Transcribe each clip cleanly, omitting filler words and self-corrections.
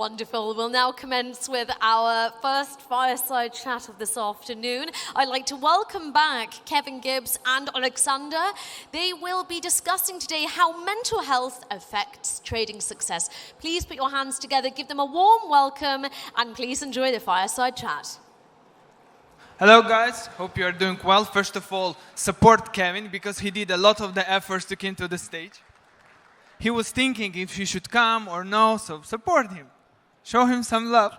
Wonderful. We'll now commence with our first fireside chat of this afternoon. I'd like to welcome back Kevin Gibbs and Alexander. They will be discussing today how mental health affects trading success. Please put your hands together, give them a warm welcome, and please enjoy the fireside chat. Hello guys, hope you are doing well. First of all, support Kevin because he did a lot of the efforts to come to the stage. He was thinking if he should come or no, so support him. Show him some love.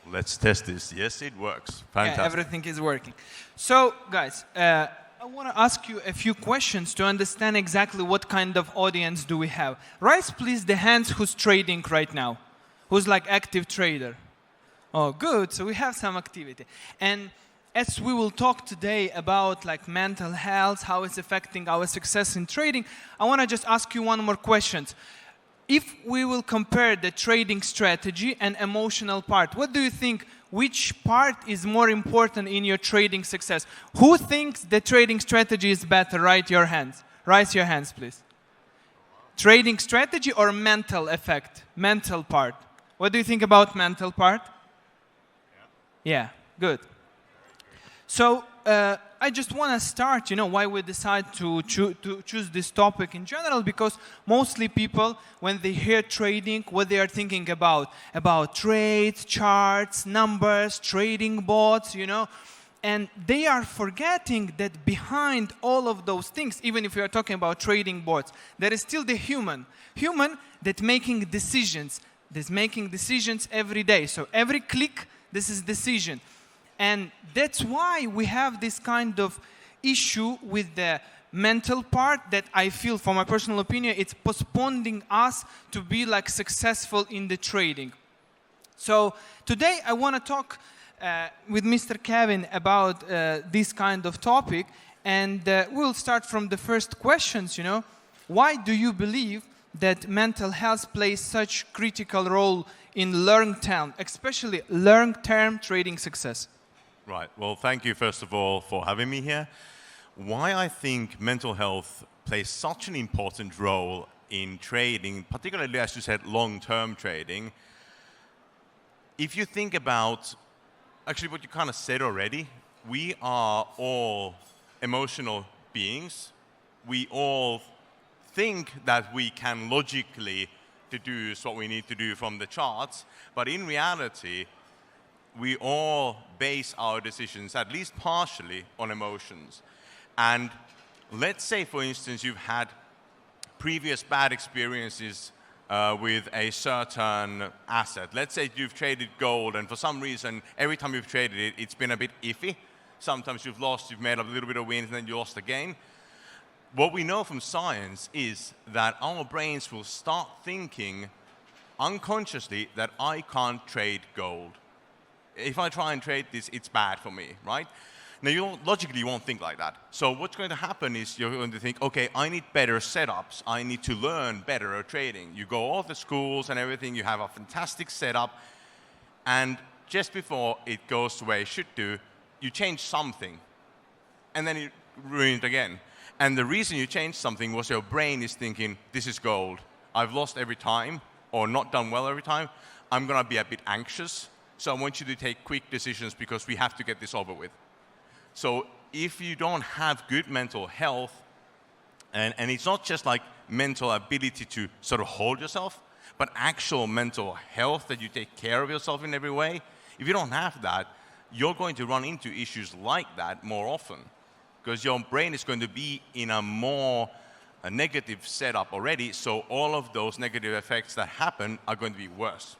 Let's test this. Yes, it works. Fantastic. Yeah, everything is working. So, guys, I want to ask you a few questions to understand exactly what kind of audience do we have. Raise, please, the hands who's trading right now. Who's like active trader? Oh, good. So we have some activity. And as we will talk today about like mental health, how it's affecting our success in trading, I want to just ask you one more question. If we will compare the trading strategy and emotional part, what do you think, which part is more important in your trading success? Who thinks the trading strategy is better? Raise your hands, please. Trading strategy or mental effect? Mental part. What do you think about mental part? Yeah, good. So I just want to start, why we decide to choose this topic in general, because mostly people, when they hear trading, what they are thinking about trades, charts, numbers, trading bots, and they are forgetting that behind all of those things, even if we are talking about trading bots, there is still the human that making decisions, that's making decisions every day. So every click, this is decision. And that's why we have this kind of issue with the mental part that I feel, from my personal opinion, it's postponing us to be like successful in the trading. So today I want to talk with Mr. Kevin about this kind of topic, and we'll start from the first questions. Why do you believe that mental health plays such critical role in long-term, especially long-term trading success? Right. Well, thank you, first of all, for having me here. Why I think mental health plays such an important role in trading, particularly, as you said, long-term trading. If you think about, actually, what you kind of said already, we are all emotional beings. We all think that we can logically deduce what we need to do from the charts, but in reality, we all base our decisions, at least partially, on emotions. And let's say, for instance, you've had previous bad experiences with a certain asset. Let's say you've traded gold, and for some reason, every time you've traded it, it's been a bit iffy. Sometimes you've lost, you've made a little bit of wins, and then you lost again. What we know from science is that our brains will start thinking unconsciously that I can't trade gold. If I try and trade this, it's bad for me, right? Now, logically, you won't think like that. So what's going to happen is you're going to think, okay, I need better setups. I need to learn better at trading. You go all the schools and everything. You have a fantastic setup. And just before it goes the way it should do, you change something. And then it ruined again. And the reason you changed something was your brain is thinking, this is gold. I've lost every time or not done well every time. I'm going to be a bit anxious. So I want you to take quick decisions because we have to get this over with. So if you don't have good mental health, and it's not just like mental ability to sort of hold yourself, but actual mental health that you take care of yourself in every way, if you don't have that, you're going to run into issues like that more often because your brain is going to be in a negative setup already, so all of those negative effects that happen are going to be worse.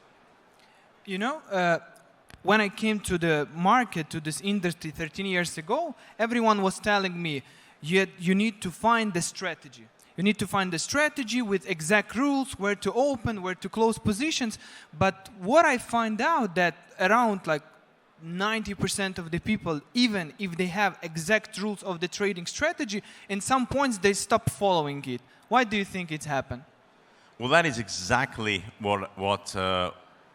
When I came to the market, to this industry 13 years ago, everyone was telling me, you need to find the strategy. You need to find the strategy with exact rules, where to open, where to close positions. But what I find out that around like 90% of the people, even if they have exact rules of the trading strategy, in some points they stop following it. Why do you think it's happened? Well, that is exactly what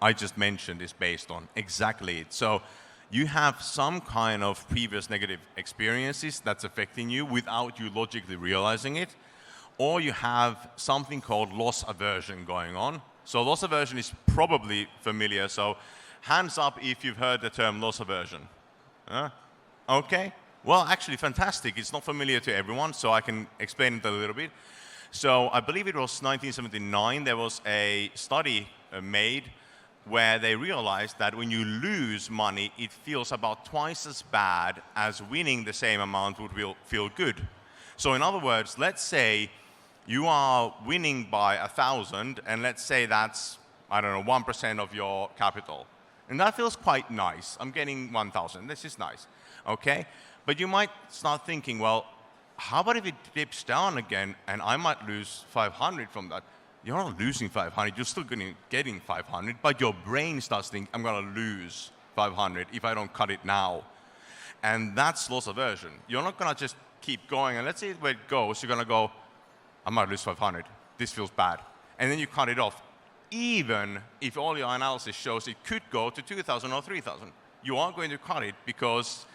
I just mentioned is based on. Exactly. So you have some kind of previous negative experiences that's affecting you without you logically realizing it, or you have something called loss aversion going on. So loss aversion is probably familiar. So hands up if you've heard the term loss aversion. Okay. Well, actually, fantastic. It's not familiar to everyone, so I can explain it a little bit. So I believe it was 1979, there was a study made where they realized that when you lose money, it feels about twice as bad as winning the same amount would feel good. So in other words, let's say you are winning by 1,000, and let's say that's, I don't know, 1% of your capital. And that feels quite nice. I'm getting 1,000. This is nice. Okay? But you might start thinking, well, how about if it dips down again and I might lose 500 from that? You're not losing 500, you're still getting 500, but your brain starts thinking, I'm going to lose 500 if I don't cut it now. And that's loss aversion. You're not going to just keep going, and let's see where it goes. You're going to go, I might lose 500. This feels bad. And then you cut it off. Even if all your analysis shows it could go to 2,000 or 3,000, you are going to cut it because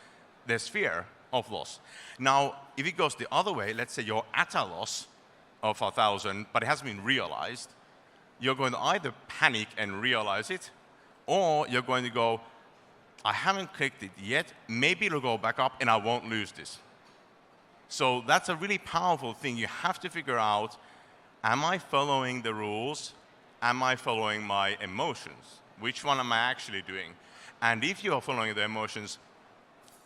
there's fear of loss. Now, if it goes the other way, let's say you're at a loss of 1,000, but it hasn't been realized, you're going to either panic and realize it, or you're going to go, I haven't clicked it yet, maybe it'll go back up and I won't lose this. So that's a really powerful thing. You have to figure out, am I following the rules? Am I following my emotions? Which one am I actually doing? And if you are following the emotions,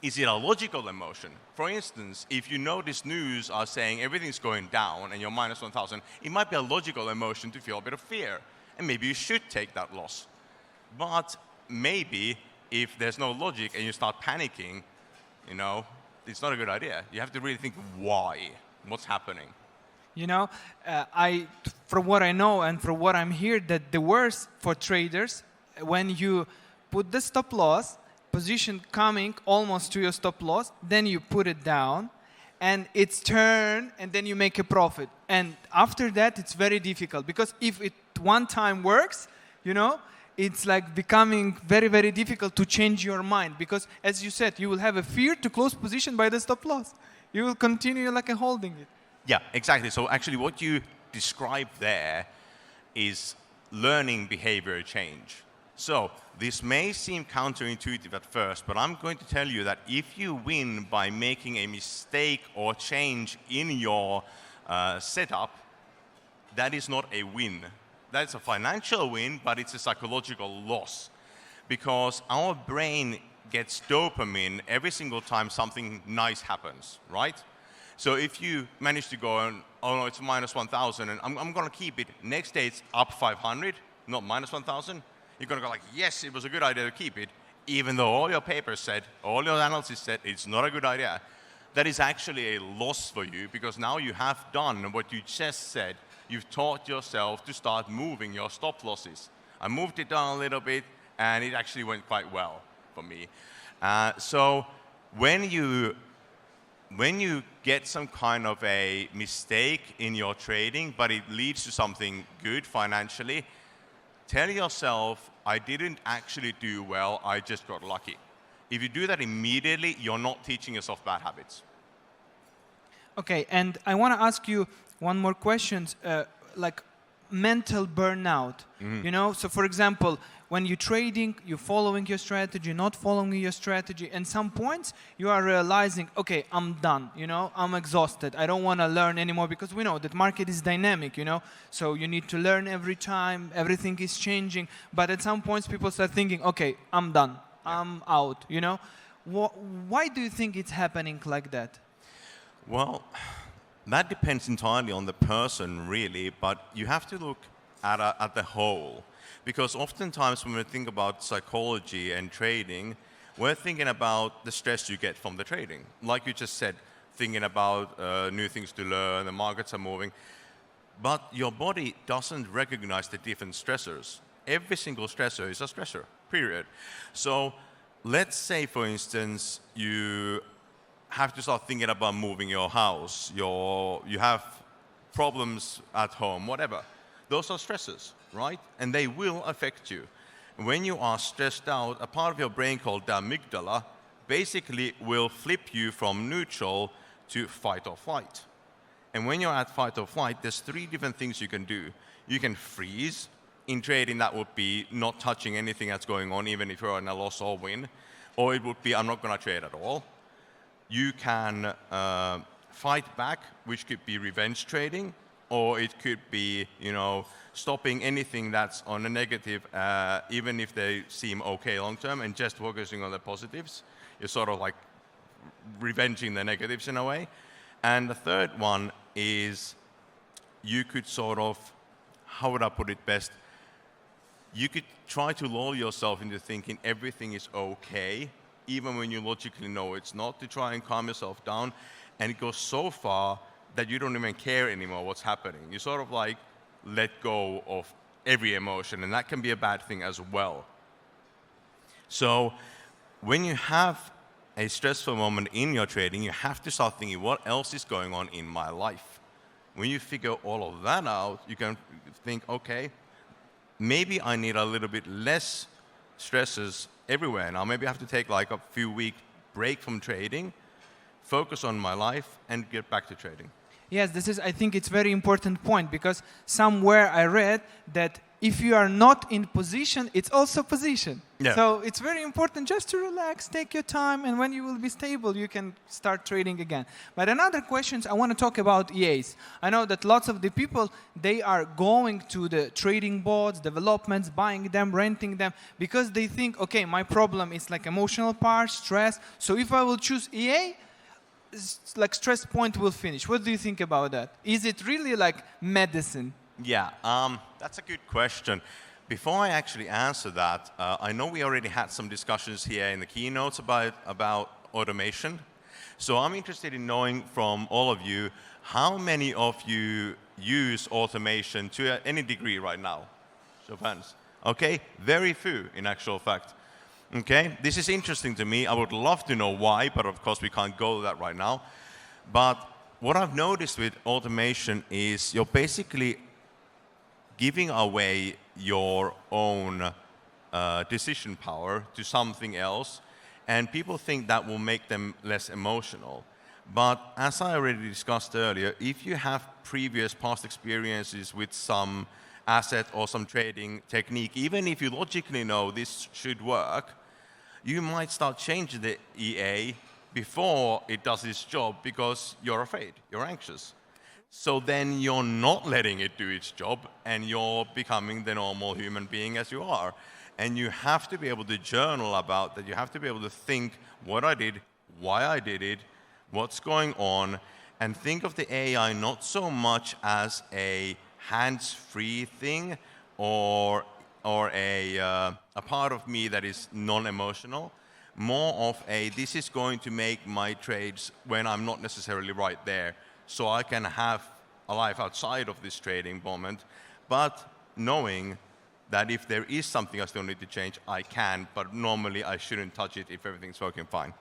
is it a logical emotion? For instance, if you notice news are saying everything's going down and you're minus 1,000, it might be a logical emotion to feel a bit of fear. And maybe you should take that loss. But maybe if there's no logic and you start panicking, you know, it's not a good idea. You have to really think why, what's happening. You know, from what I know and from what I'm hearing, that the worst for traders, when you put the stop loss, position coming almost to your stop loss, then you put it down, and it's turn, and then you make a profit. And after that, it's very difficult, because if it one time works, you know, it's like becoming very, very difficult to change your mind, because as you said, you will have a fear to close position by the stop loss. You will continue like a holding it. Yeah, exactly. So actually what you described there is learning behavior change. So this may seem counterintuitive at first, but I'm going to tell you that if you win by making a mistake or change in your setup, that is not a win. That's a financial win, but it's a psychological loss, because our brain gets dopamine every single time something nice happens, right? So if you manage to go and, oh no, it's minus 1,000, and I'm going to keep it. Next day it's up 500, not minus 1,000. You're going to go like, yes, it was a good idea to keep it, even though all your papers said, all your analysis said it's not a good idea. That is actually a loss for you, because now you have done what you just said. You've taught yourself to start moving your stop losses. I moved it down a little bit, and it actually went quite well for me. So when you get some kind of a mistake in your trading, but it leads to something good financially, tell yourself, I didn't actually do well, I just got lucky. If you do that immediately, you're not teaching yourself bad habits. Okay, and I want to ask you one more question, like mental burnout. You know, so for example, when you're trading, you're following your strategy, not following your strategy, and some points you are realizing, okay, I'm done, you know, I'm exhausted, I don't want to learn anymore, because we know that market is dynamic, you know, so you need to learn every time, everything is changing, but at some points people start thinking, okay, I'm done, I'm out, you know. Why do you think it's happening like that? Well, that depends entirely on the person, really, but you have to look at the whole. Because oftentimes when we think about psychology and trading, we're thinking about the stress you get from the trading. Like you just said, thinking about new things to learn, the markets are moving. But your body doesn't recognize the different stressors. Every single stressor is a stressor, period. So let's say, for instance, you have to start thinking about moving your house, you have problems at home, whatever. Those are stresses, right? And they will affect you. when you are stressed out, a part of your brain called the amygdala basically will flip you from neutral to fight or flight. And when you're at fight or flight, there's 3 different things you can do. You can freeze. In trading, that would be not touching anything that's going on, even if you're in a loss or win. Or it would be, I'm not going to trade at all. You can fight back, which could be revenge trading, or it could be, stopping anything that's on a negative, even if they seem okay long term, and just focusing on the positives. You're sort of like revenging the negatives in a way. And the third one is you could sort of, how would I put it best? You could try to lull yourself into thinking everything is okay, even when you logically know it's not, to try and calm yourself down. And it goes so far that you don't even care anymore what's happening. You sort of like let go of every emotion, and that can be a bad thing as well. So when you have a stressful moment in your trading, you have to start thinking, what else is going on in my life? When you figure all of that out, you can think, okay, maybe I need a little bit less stresses everywhere now. Maybe I have to take like a few week break from trading, focus on my life, and get back to trading. Yes, I think it's very important point, because somewhere I read that if you are not in position, it's also position. Yeah. So it's very important just to relax, take your time, and when you will be stable, you can start trading again. But another question, I want to talk about EAs. I know that lots of the people, they are going to the trading boards, developments, buying them, renting them, because they think, okay, my problem is like emotional part, stress. So if I will choose EA, like stress point will finish. What do you think about that? Is it really like medicine? Yeah, that's a good question. Before I actually answer that, I know we already had some discussions here in the keynotes about automation. So I'm interested in knowing from all of you, how many of you use automation to any degree right now? Show of hands. Okay, very few in actual fact. Okay, this is interesting to me. I would love to know why, but of course we can't go to that right now. But what I've noticed with automation is you're basically giving away your own decision power to something else, and people think that will make them less emotional. But as I already discussed earlier, if you have previous past experiences with some asset or some trading technique, even if you logically know this should work, you might start changing the EA before it does its job because you're afraid, you're anxious. So then you're not letting it do its job, and you're becoming the normal human being as you are. And you have to be able to journal about that. You have to be able to think what I did, why I did it, what's going on, and think of the AI not so much as a hands-free thing or a part of me that is non-emotional, more of a, this is going to make my trades when I'm not necessarily right there, so I can have a life outside of this trading moment, but knowing that if there is something I still need to change, I can, but normally I shouldn't touch it if everything's working fine.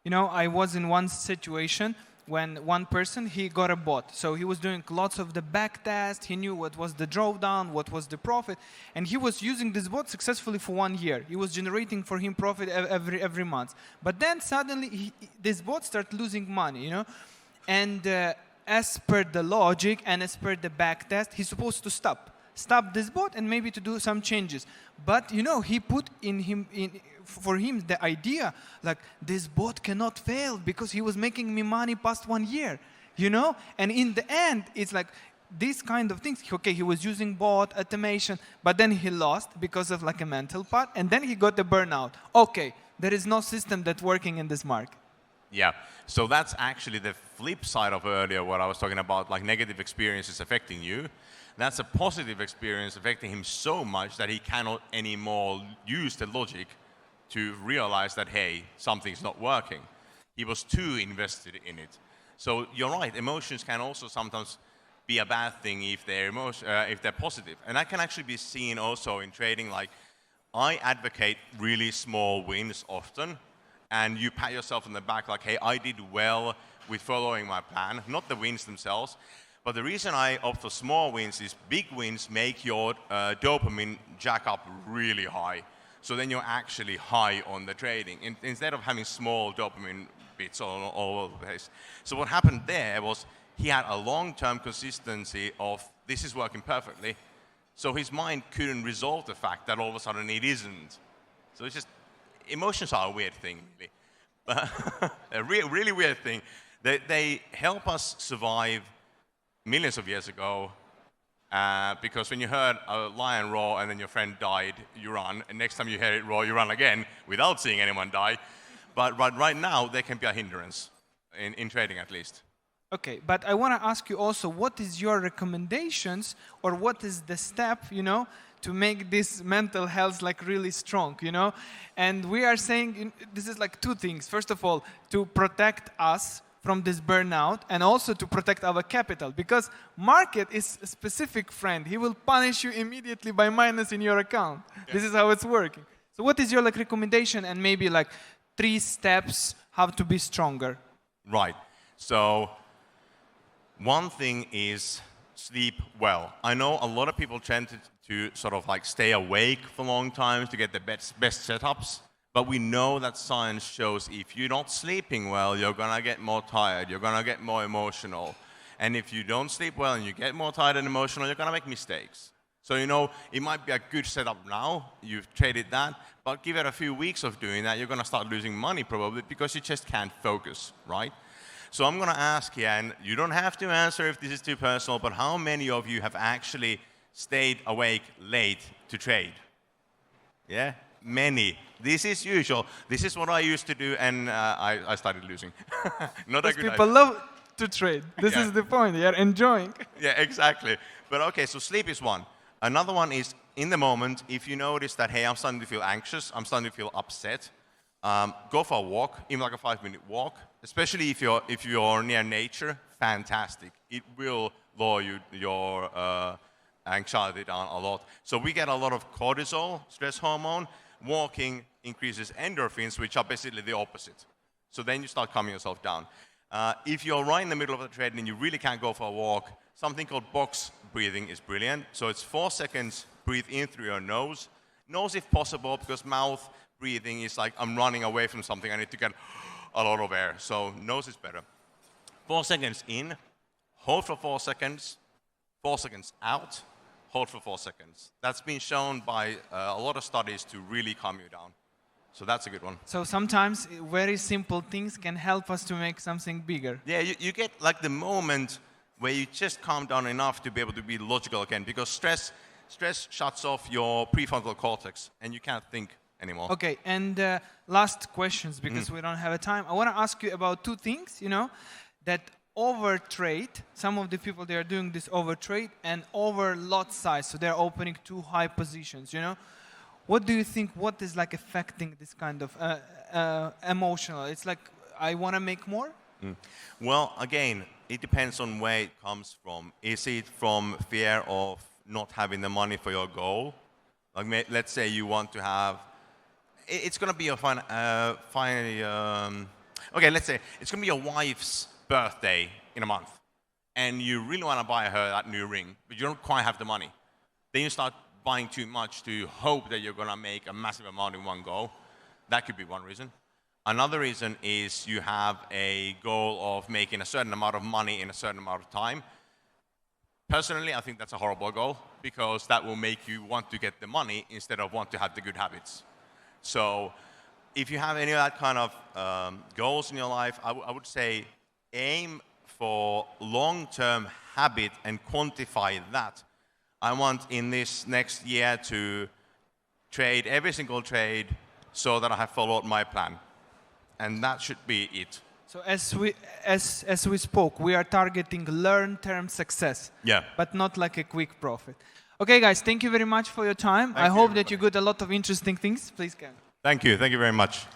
You know, I was in one situation when one person, he got a bot. So he was doing lots of the back test. He knew what was the drawdown, what was the profit. And he was using this bot successfully for 1 year. It was generating for him profit every month. But then suddenly, this bot started losing money, you know. And as per the logic and as per the back test, he's supposed to stop this bot and maybe to do some changes. But you know, he put for him the idea like this bot cannot fail because he was making me money past 1 year, you know. And in the end, it's like these kind of things. Okay, he was using bot automation, but then he lost because of like a mental part, and then he got the burnout. Okay, there is no system that's working in this market. Yeah, so that's actually the flip side of earlier what I was talking about, like negative experiences affecting you. That's a positive experience affecting him so much that he cannot anymore use the logic to realize that, hey, something's not working. He was too invested in it. So you're right, emotions can also sometimes be a bad thing if they're positive. And that can actually be seen also in trading. Like, I advocate really small wins often, and you pat yourself on the back like, hey, I did well with following my plan, not the wins themselves. But the reason I opt for small wins is big wins make your dopamine jack up really high. So then you're actually high on the trading instead of having small dopamine bits all over the place. So what happened there was he had a long-term consistency of this is working perfectly. So his mind couldn't resolve the fact that all of a sudden it isn't. So it's just, emotions are a weird thing, really. A really weird thing. They help us survive millions of years ago, because when you heard a lion roar and then your friend died, you run, and next time you hear it roar, you run again without seeing anyone die. But right now, they can be a hindrance, in trading at least. Okay, but I want to ask you also, what is your recommendations, or what is the step, to make this mental health like really strong, And we are saying this is like two things. First of all, to protect us from this burnout, and also to protect our capital, because market is a specific friend. He will punish you immediately by minus in your account. Yeah. This is how it's working. So what is your recommendation, and maybe 3 steps how to be stronger? Right. So one thing is sleep well. I know a lot of people tend to sort of stay awake for long times to get the best setups. But we know that science shows if you're not sleeping well, you're going to get more tired, you're going to get more emotional. And if you don't sleep well and you get more tired and emotional, you're going to make mistakes. So, it might be a good setup now, you've traded that, but give it a few weeks of doing that, you're going to start losing money probably because you just can't focus, right? So I'm going to ask here, and you don't have to answer if this is too personal, but how many of you have actually stayed awake late to trade? Yeah? Many. This is usual. This is what I used to do, and I started losing. Not a good idea. People love to trade. This is the point. They are enjoying. Yeah, exactly. But okay, so sleep is one. Another one is, in the moment, if you notice that, hey, I'm starting to feel anxious, I'm starting to feel upset, go for a walk, even like a 5-minute walk. Especially if you're near nature, fantastic. It will lower your anxiety down a lot. So we get a lot of cortisol, stress hormone. Walking increases endorphins, which are basically the opposite. So then you start calming yourself down. If you're right in the middle of the trade and you really can't go for a walk, something called box breathing is brilliant. So it's 4 seconds, breathe in through your nose. Nose if possible, because mouth breathing is like I'm running away from something. I need to get a lot of air. So nose is better. 4 seconds in, hold for 4 seconds, 4 seconds out. Hold for 4 seconds. That's been shown by a lot of studies to really calm you down. So that's a good one. So sometimes very simple things can help us to make something bigger. Yeah, you get the moment where you just calm down enough to be able to be logical again, because stress shuts off your prefrontal cortex and you can't think anymore. Okay, and last questions, because we don't have a time. I want to ask you about 2 things, that overtrade. Some of the people, they are doing this overtrade, and over lot size, so they're opening too high positions, What do you think, what is affecting this kind of emotional? It's I want to make more? Well, again, it depends on where it comes from. Is it from fear of not having the money for your goal? Let's say you want to have, it's going to be your okay, let's say it's going to be your wife's birthday in a month, and you really want to buy her that new ring, but you don't quite have the money. Then you start buying too much to hope that you're going to make a massive amount in one go. That could be one reason. Another reason is you have a goal of making a certain amount of money in a certain amount of time. Personally, I think that's a horrible goal, because that will make you want to get the money instead of want to have the good habits. So if you have any of that kind of goals in your life, I would say aim for long-term habit and quantify that. I want in this next year to trade every single trade so that I have followed my plan. And that should be it. So as we spoke, we are targeting long-term success, but not a quick profit. Okay, guys, thank you very much for your time. I hope that you got a lot of interesting things. Please, Ken. Thank you very much.